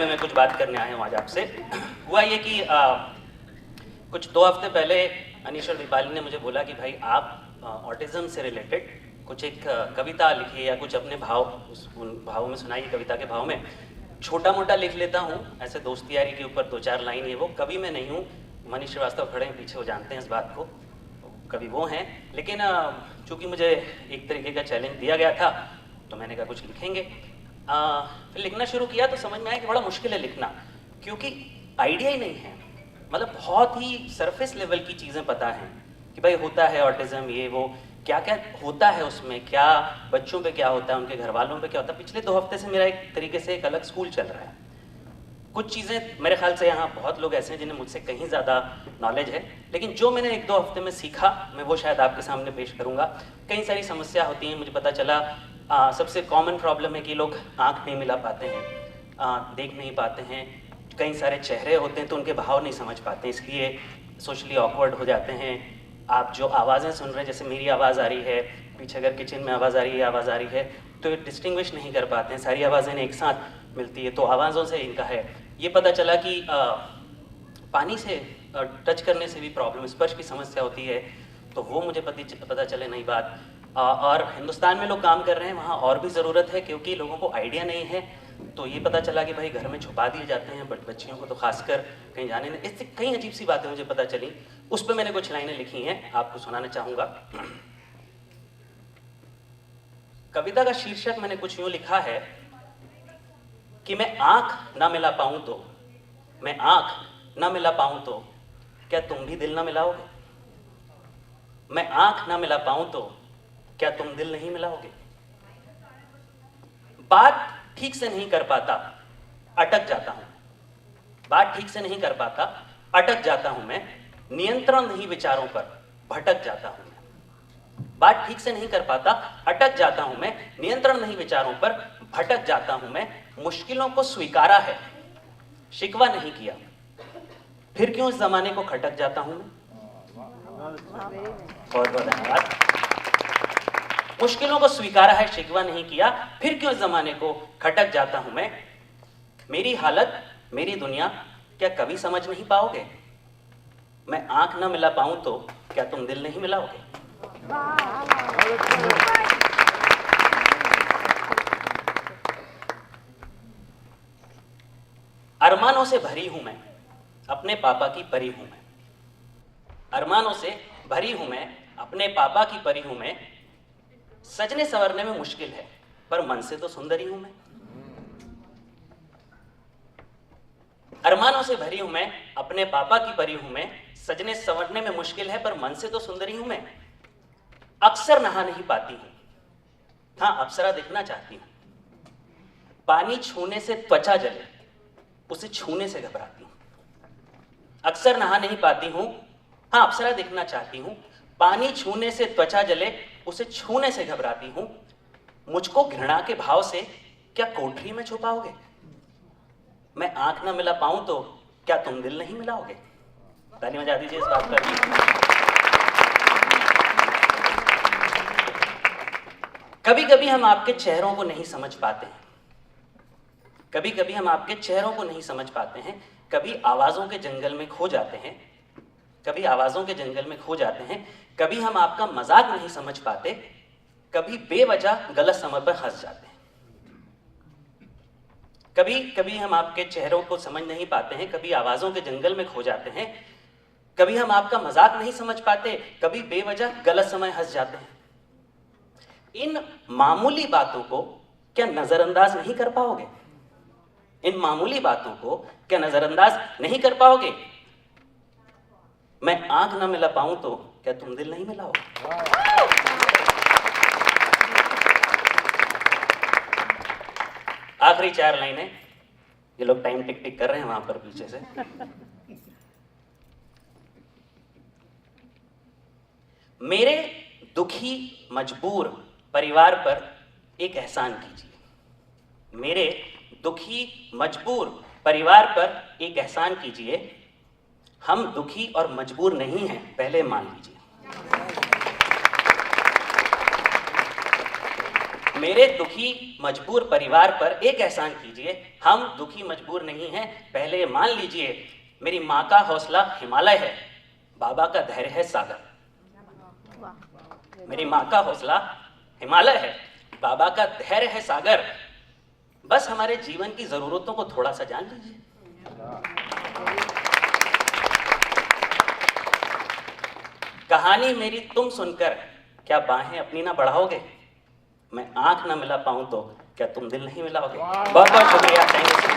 में मैं कुछ बात करने आया हूँ आज आपसे। हुआ ये कि कुछ 2 हफ्ते पहले अनीश और दीपाली ने मुझे बोला कि भाई आप ऑटिज्म से रिलेटेड कुछ एक कविता लिखिए या कुछ अपने भाव उन भावों में सुनाइए, कविता के भाव में। छोटा मोटा लिख लेता हूँ, ऐसे दोस्ती यारी के ऊपर 2-4 लाइन, ये वो। कवि मैं नहीं हूँ, मनीष श्रीवास्तव खड़े हैं पीछे, वो जानते हैं इस बात को, कवि वो हैं। लेकिन चूँकि मुझे एक तरीके का चैलेंज दिया गया था तो मैंने कहा कुछ लिखेंगे। फिर लिखना शुरू किया तो समझ में आया कि बड़ा मुश्किल है लिखना, क्योंकि आइडिया ही नहीं है। मतलब बहुत ही सरफेस लेवल की चीज़ें पता हैं कि भाई होता है ऑटिज्म, ये वो, क्या क्या होता है उसमें, क्या बच्चों पे क्या होता है, उनके घर वालों पे क्या होता है। पिछले 2 हफ्ते से मेरा एक तरीके से एक अलग स्कूल चल रहा है। कुछ चीज़ें मेरे ख्याल से यहाँ बहुत लोग ऐसे हैं जिन्हें मुझसे कहीं ज़्यादा नॉलेज है, लेकिन जो मैंने 1-2 हफ्ते में सीखा मैं वो शायद आपके सामने पेश करूँगा। कई सारी समस्या होती हैं, मुझे पता चला सबसे कॉमन प्रॉब्लम है कि लोग आँख नहीं मिला पाते हैं, देख नहीं पाते हैं। कई सारे चेहरे होते हैं तो उनके भाव नहीं समझ पाते, इसलिए सोशली ऑकवर्ड हो जाते हैं। आप जो आवाज़ें सुन रहे हैं, जैसे मेरी आवाज़ आ रही है, पीछे अगर किचन में आवाज़ आ रही है, आवाज़ आ रही है, तो डिस्टिंग्विश नहीं कर पाते हैं। सारी आवाज़ें एक साथ मिलती है तो आवाज़ों से इनका है। ये पता चला कि पानी से टच करने से भी प्रॉब्लम, स्पर्श की समस्या होती है, तो वो मुझे पता चले नई बात। और हिंदुस्तान में लोग काम कर रहे हैं, वहाँ और भी ज़रूरत है, क्योंकि लोगों को आइडिया नहीं है। तो ये पता चला कि भाई घर में छुपा दिए जाते हैं, बट बच्चियों को तो खासकर कहीं जाने नहीं। इससे कई अजीब सी बातें मुझे पता चली, उस पर मैंने कुछ लाइनें लिखी हैं, आपको सुनाना चाहूँगा। कविता का शीर्षक मैंने कुछ यूँ लिखा है कि मैं आँख ना मिला पाऊँ तो, मैं आँख ना मिला पाऊँ तो क्या तुम भी दिल ना मिलाओगे? मैं आँख ना मिला पाऊँ तो क्या तुम दिल नहीं मिलाओगे? बात ठीक से नहीं कर पाता, अटक जाता हूँ। बात ठीक से नहीं कर पाता, अटक जाता हूँ मैं। नियंत्रण नहीं विचारों पर, भटक जाता हूँ मैं। बात ठीक से नहीं कर पाता, अटक जाता हूँ मैं। नियंत्रण नहीं विचारों पर, भटक जाता हूँ मैं। मुश्किलों को स्वीकारा है, शिकवा नहीं किया, फिर क्यों इस जमाने को खटक जाता हूँ मैं? बहुत बहुत धन्यवाद। मुश्किलों को स्वीकारा है, शिकवा नहीं किया, फिर क्यों इस जमाने को खटक जाता हूं मैं। मेरी हालत, मेरी दुनिया क्या कभी समझ नहीं पाओगे? मैं आंख ना मिला पाऊं तो क्या तुम दिल नहीं मिलाओगे? अरमानों से भरी हूं मैं, अपने पापा की परी हूं मैं। अरमानों से भरी हूं मैं, अपने पापा की परी हूं मैं। सजने संवरने में मुश्किल है, पर मन से तो सुंदरी हूं मैं। अरमानों से भरी हूं मैं, अपने पापा की परी हूं मैं। सजने संवरने में मुश्किल है, पर मन से तो सुंदरी हूं मैं। अक्सर नहा नहीं पाती हूं, हाँ अप्सरा दिखना चाहती हूं। पानी छूने से त्वचा जले, उसे छूने से घबराती हूं। अक्सर नहा नहीं पाती हूं, हाँ अप्सरा दिखना चाहती हूं। पानी छूने से त्वचा जले, उसे छूने से घबराती हूं। मुझको घृणा के भाव से क्या कोठरी में छुपाओगे? मैं आंख ना मिला पाऊं तो क्या तुम दिल नहीं मिलाओगे? ताली बजा दीजिए इस बात पर भी। कभी कभी हम आपके चेहरों को नहीं समझ पाते हैं, कभी कभी हम आपके चेहरों को नहीं समझ पाते हैं। कभी आवाजों के जंगल में खो जाते हैं, कभी आवाजों के जंगल में खो जाते हैं। कभी हम आपका मजाक नहीं समझ पाते, कभी बेवजह गलत समय पर हंस जाते हैं। कभी कभी हम आपके चेहरों को समझ नहीं पाते हैं, कभी आवाजों के जंगल में खो जाते हैं। कभी हम आपका मजाक नहीं समझ पाते, कभी बेवजह गलत समय हंस जाते हैं। इन मामूली बातों को क्या नजरअंदाज नहीं कर पाओगे? इन मामूली बातों को क्या नजरअंदाज नहीं कर पाओगे? मैं आंख ना मिला पाऊं तो क्या तुम दिल नहीं मिलाओगे? आखिरी 4 लाइनें, ये लोग टाइम टिक टिक कर रहे हैं वहां पर पीछे से। मेरे दुखी मजबूर परिवार पर एक एहसान कीजिए। मेरे दुखी मजबूर परिवार पर एक एहसान कीजिए। हम दुखी और मजबूर नहीं हैं, पहले मान लीजिए। मेरे दुखी मजबूर परिवार पर एक एहसान कीजिए, हम दुखी मजबूर नहीं हैं, पहले ये मान लीजिए। मेरी माँ का हौसला हिमालय है, बाबा का धैर्य है सागर। मेरी माँ का हौसला हिमालय है, बाबा का धैर्य है सागर। बस हमारे जीवन की जरूरतों को थोड़ा सा जान लीजिए। कहानी मेरी तुम सुनकर क्या बाहें अपनी ना बढ़ाओगे? मैं आंख ना मिला पाऊं तो क्या तुम दिल नहीं मिलाओगे? बहुत बहुत शुक्रिया, थैंक यू।